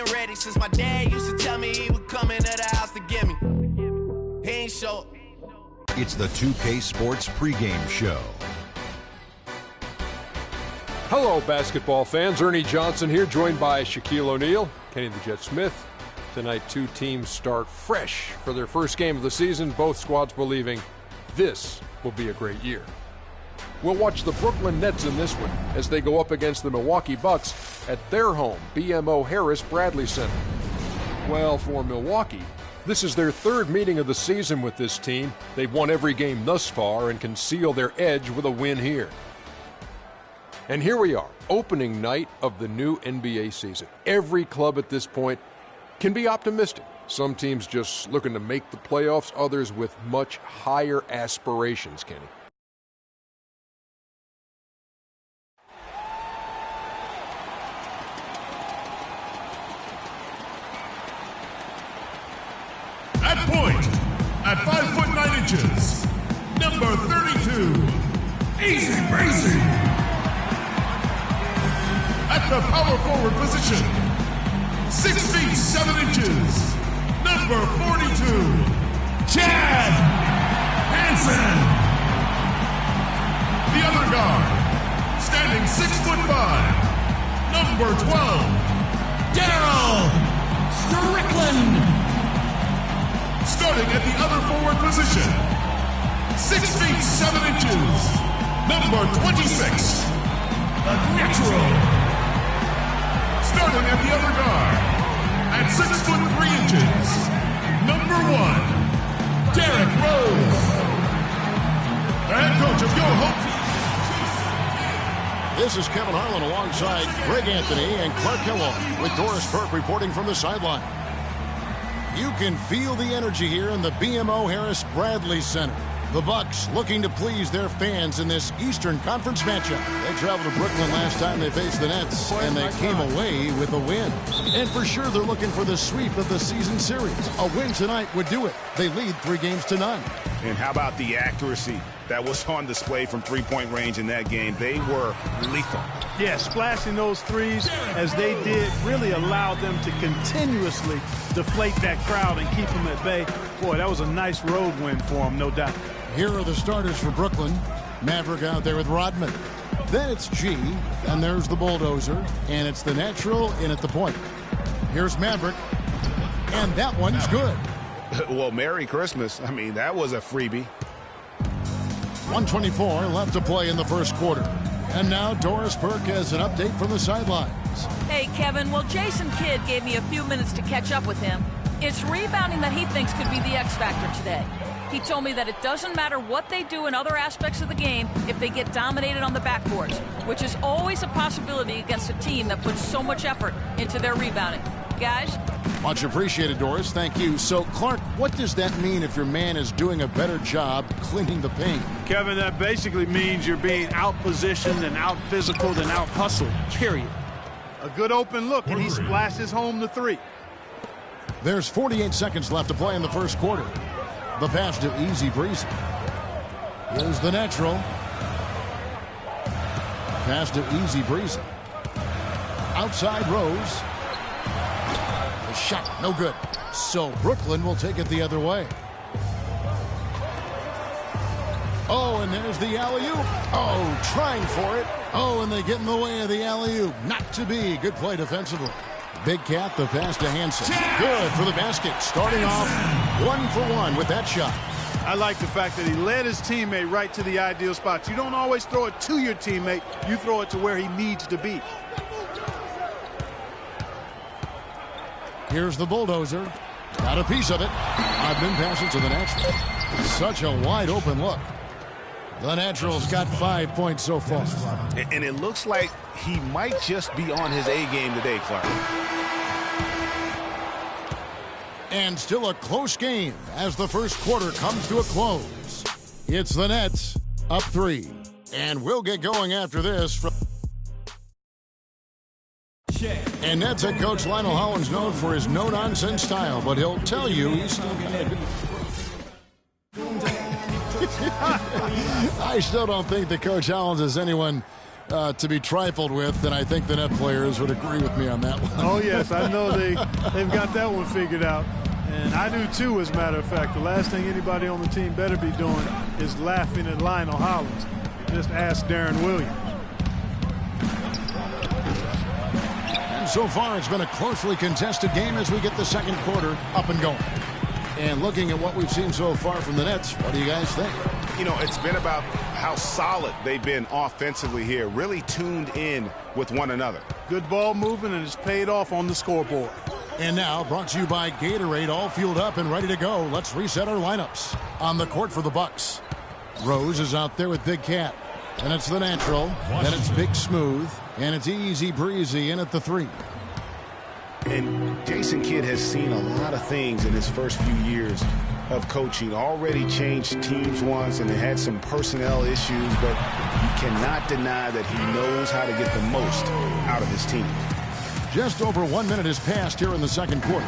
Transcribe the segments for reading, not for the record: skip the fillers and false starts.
Ready since my dad used to tell me he would come into the house to get me. He ain't show. It's the 2K Sports pregame show. Hello, basketball fans. Ernie Johnson here, joined by Shaquille O'Neal, Kenny the Jet Smith. Tonight, two teams start fresh for their first game of the season, both squads believing this will be a great year. We'll watch the Brooklyn Nets in this one as they go up against the Milwaukee Bucks at their home, BMO Harris Bradley Center. Well, for Milwaukee, this is their third meeting of the season with this team. They've won every game thus far and can seal their edge with a win here. And here we are, opening night of the new NBA season. Every club at this point can be optimistic. Some teams just looking to make the playoffs, others with much higher aspirations, Kenny. At point, at 5'9", number 32, Easy Breezy. At the power forward position, 6 feet 7 inches, number 42, Chad Hansen. The other guard, standing 6'5", number 12, Daryl Strickland. Starting at the other forward position, 6 feet 7 inches, number 26, the Natural. Starting at the other guard, at 6'3" number 1, Derrick Rose. The head coach of Yo Ho. This is Kevin Harlan alongside Greg Anthony and Clark Kellogg with Doris Burke reporting from the sideline. You can feel the energy here in the BMO Harris Bradley Center. The Bucks looking to please their fans in this Eastern Conference matchup. They traveled to Brooklyn last time they faced the Nets, and they came away with a win. And for sure, they're looking for the sweep of the season series. A win tonight would do it. They lead 3-0. And how about the accuracy that was on display from three-point range in that game? They were lethal. Yeah, splashing those threes as they did really allowed them to continuously deflate that crowd and keep them at bay. Boy, that was a nice road win for them, no doubt. Here are the starters for Brooklyn. Maverick out there with Rodman. Then it's G, and there's the Bulldozer, and it's the Natural in at the point. Here's Maverick, and that one's good. Well, Merry Christmas. I mean, that was a freebie. 1:24 left to play in the first quarter. And now Doris Burke has an update from the sidelines. Hey, Kevin. Well, Jason Kidd gave me a few minutes to catch up with him. It's rebounding that he thinks could be the X factor today. He told me that it doesn't matter what they do in other aspects of the game if they get dominated on the backboards, which is always a possibility against a team that puts so much effort into their rebounding. Guys? Much appreciated, Doris. Thank you. So, Clark, what does that mean if your man is doing a better job cleaning the paint? Kevin, that basically means you're being out-positioned and out-physicaled and out-hustled, period. A good open look, and he splashes home the three. There's 48 seconds left to play in the first quarter. The pass to Easy Breezy. Here's the Natural. Pass to Easy Breezy. Outside Rose. The shot, no good. So Brooklyn will take it the other way. Oh, and there's the alley-oop. Oh, trying for it. Oh, and they get in the way of the alley-oop. Not to be. Good play defensively. Big Cat, the pass to Hansen. Good for the basket. Starting off 1 for 1 with that shot. I like the fact that he led his teammate right to the ideal spot. You don't always throw it to your teammate. You throw it to where he needs to be. Here's the Bulldozer. Got a piece of it. Rodman passes to the Natural. Such a wide open look. The Natural's got 5 points so far. And it looks like he might just be on his A game today, Clark. And still a close game as the first quarter comes to a close. It's the Nets up 3. And we'll get going after this from... And Nets head coach Lionel Hollins known for his no-nonsense style, but he'll tell you he's still going to... I still don't think that Coach Hollins is anyone to be trifled with, and I think the net players would agree with me on that one. Oh, yes, I know they've got that one figured out. And I do, too, as a matter of fact. The last thing anybody on the team better be doing is laughing at Lionel Hollins. Just ask Darren Williams. And so far, it's been a closely contested game as we get the second quarter up and going. And looking at what we've seen so far from the Nets, what do you guys think? You know, it's been about how solid they've been offensively here, really tuned in with one another. Good ball movement, and it's paid off on the scoreboard. And now, brought to you by Gatorade, all fueled up and ready to go. Let's reset our lineups. On the court for the Bucks, Rose is out there with Big Cat. And it's the natural. Then it's Big Smooth. And it's Easy Breezy in at the 3. And Jason Kidd has seen a lot of things in his first few years of coaching. Already changed teams once, and they had some personnel issues, but you cannot deny that he knows how to get the most out of his team. Just over 1 minute has passed here in the second quarter.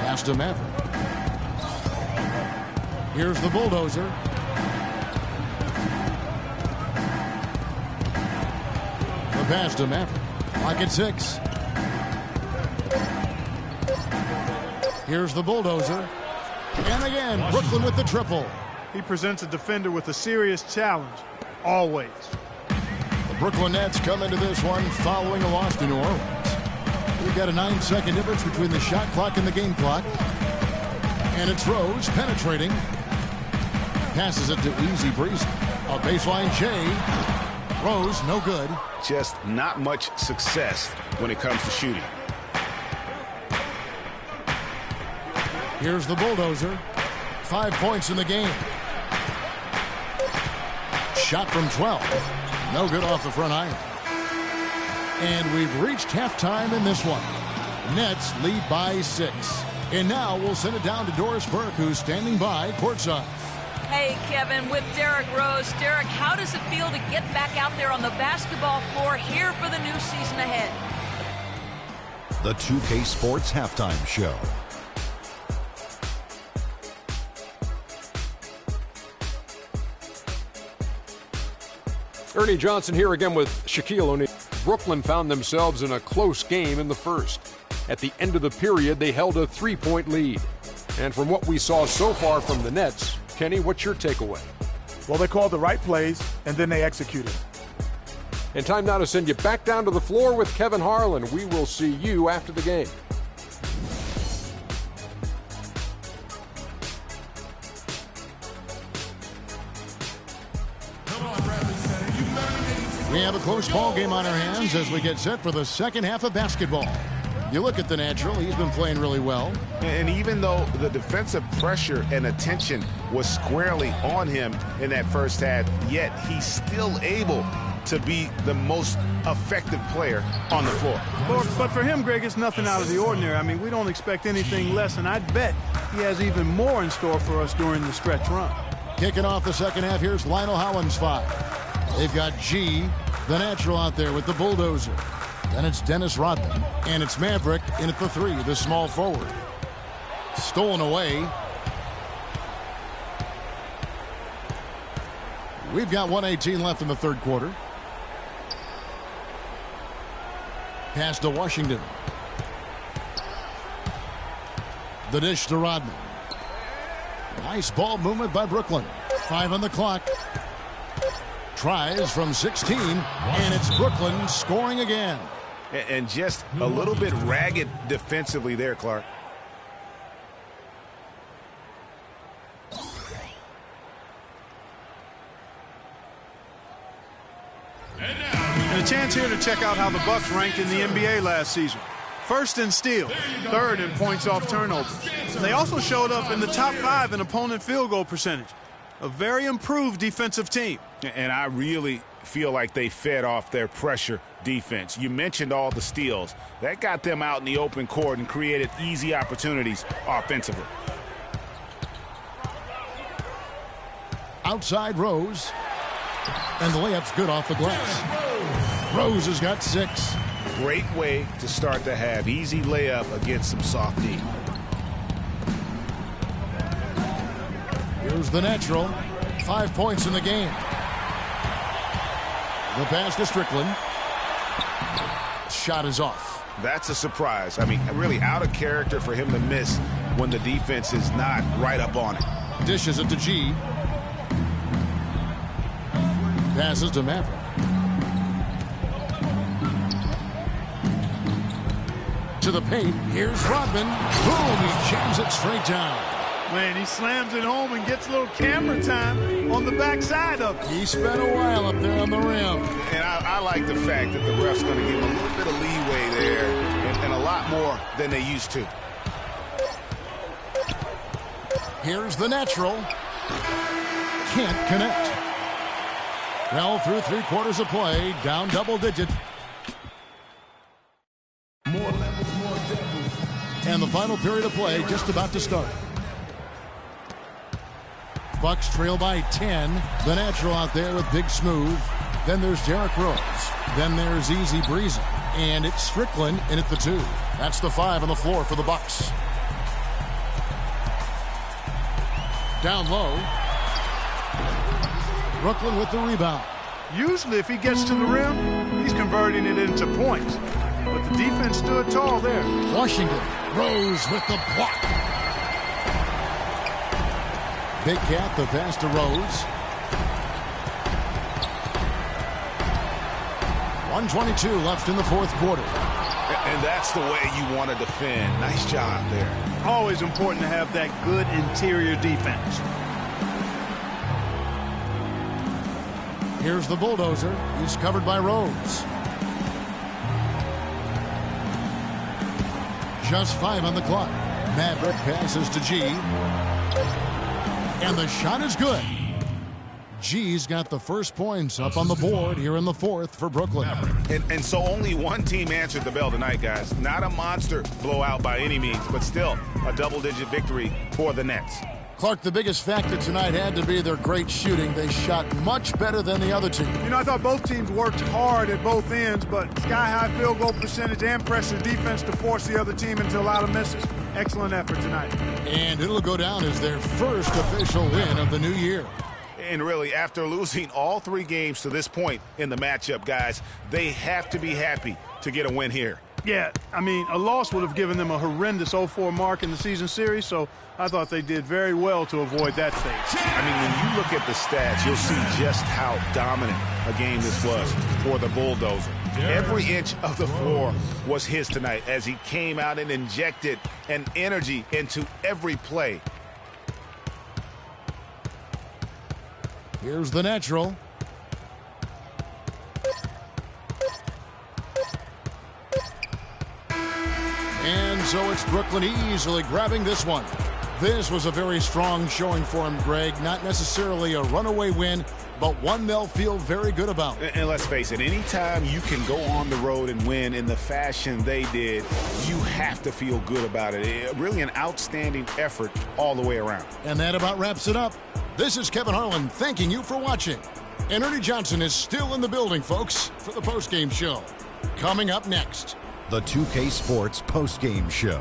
Pass to Maverick. Here's the bulldozer. The pass to Maverick. Clock at 6. Here's the bulldozer. And again, Brooklyn with the triple. He presents a defender with a serious challenge, always. The Brooklyn Nets come into this one following a loss to New Orleans. We've got a 9-second difference between the shot clock and the game clock. And it's Rose penetrating. Passes it to Easy Breezy. A baseline J. Rose, no good. Just not much success when it comes to shooting. Here's the bulldozer. 5 points in the game. Shot from 12. No good off the front iron. And we've reached halftime in this one. Nets lead by 6. And now we'll send it down to Doris Burke, who's standing by courtside. Hey, Kevin, with Derrick Rose. Derrick, how does it feel to get back out there on the basketball floor here for the new season ahead? The 2K Sports Halftime Show. Ernie Johnson here again with Shaquille O'Neal. Brooklyn found themselves in a close game in the first. At the end of the period, they held a 3-point lead. And from what we saw so far from the Nets, Kenny, what's your takeaway? Well, they called the right plays, and then they executed. And time now to send you back down to the floor with Kevin Harlan. We will see you after the game. We have a close ball game on our hands as we get set for the second half of basketball. You look at the natural, he's been playing really well. And even though the defensive pressure and attention was squarely on him in that first half, yet he's still able to be the most effective player on the floor. But for him, Greg, it's nothing out of the ordinary. I mean, we don't expect anything less, and I'd bet he has even more in store for us during the stretch run. Kicking off the second half, here's Lionel Hollins 5. They've got G, the natural, out there with the bulldozer. Then it's Dennis Rodman, and it's Maverick in at the 3, the small forward. Stolen away. We've got 1:18 left in the third quarter. Pass to Washington. The dish to Rodman. Nice ball movement by Brooklyn. 5 on the clock. Tries from 16, and it's Brooklyn scoring again. And just a little bit ragged defensively there, Clark. And a chance here to check out how the Bucks ranked in the NBA last season. First in steals, third in points off turnovers. And they also showed up in the top 5 in opponent field goal percentage. A very improved defensive team. And I really feel like they fed off their pressure defense. You mentioned all the steals. That got them out in the open court and created easy opportunities offensively. Outside Rose. And the layup's good off the glass. Rose has got 6. Great way to start the half. Easy layup against some soft D. Here's the natural. 5 points in the game. The pass to Strickland. Shot is off. That's a surprise. I mean, really out of character for him to miss when the defense is not right up on it. Dishes it to G. Passes to Maverick. To the paint. Here's Rodman. Boom, he jams it straight down. Man, he slams it home and gets a little camera time on the backside of it. He spent a while up there on the rim. And I like the fact that the ref's going to give him a little bit of leeway there and a lot more than they used to. Here's the natural. Can't connect. Well, through 3/4 of play, down double digit. More levels, more devils. And the final period of play just about to start. Bucks trail by 10. The natural out there with Big Smooth. Then there's Derrick Rose. Then there's Easy Breezy. And it's Strickland in at the 2. That's the 5 on the floor for the Bucks. Down low. Brooklyn with the rebound. Usually if he gets to the rim, he's converting it into points. But the defense stood tall there. Washington. Rose with the block. Big Cat, the pass to Rose. 1:22 left in the 4th quarter. And that's the way you want to defend. Nice job there. Always important to have that good interior defense. Here's the bulldozer. He's covered by Rose. Just 5 on the clock. Maverick passes to G. And the shot is good. G's got the first points up on the board here in the 4th for Brooklyn. And so only one team answered the bell tonight, guys. Not a monster blowout by any means, but still a double-digit victory for the Nets. Clark, the biggest factor tonight had to be their great shooting. They shot much better than the other team. You know, I thought both teams worked hard at both ends, but sky-high field goal percentage and pressure defense to force the other team into a lot of misses. Excellent effort tonight. And it'll go down as their first official win of the new year. And really, after losing all 3 games to this point in the matchup, guys, they have to be happy to get a win here. Yeah, I mean, a loss would have given them a horrendous 0-4 mark in the season series, so I thought they did very well to avoid that fate. I mean, when you look at the stats, you'll see just how dominant a game this was for the bulldozer. Every inch of the floor was his tonight as he came out and injected an energy into every play. Here's the natural. And so it's Brooklyn easily grabbing this one. This was a very strong showing for him, Greg. Not necessarily a runaway win, but one they'll feel very good about. And let's face it, anytime you can go on the road and win in the fashion they did, you have to feel good about it. Really an outstanding effort all the way around. And that about wraps it up. This is Kevin Harlan thanking you for watching. And Ernie Johnson is still in the building, folks, for the postgame show. Coming up next, the 2K Sports postgame show.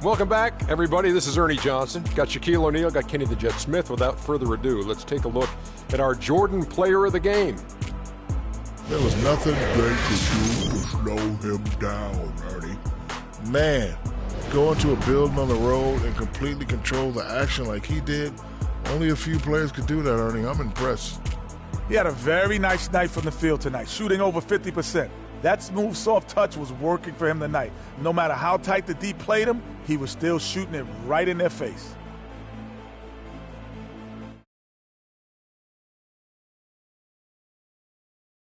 Welcome back, everybody. This is Ernie Johnson. Got Shaquille O'Neal, got Kenny the Jet Smith. Without further ado, let's take a look at our Jordan Player of the Game. There was nothing great to do to slow him down, Ernie. Man, going to a building on the road and completely control the action like he did, only a few players could do that, Ernie. I'm impressed. He had a very nice night from the field tonight, shooting over 50%. That smooth, soft touch was working for him tonight. No matter how tight the D played him, he was still shooting it right in their face.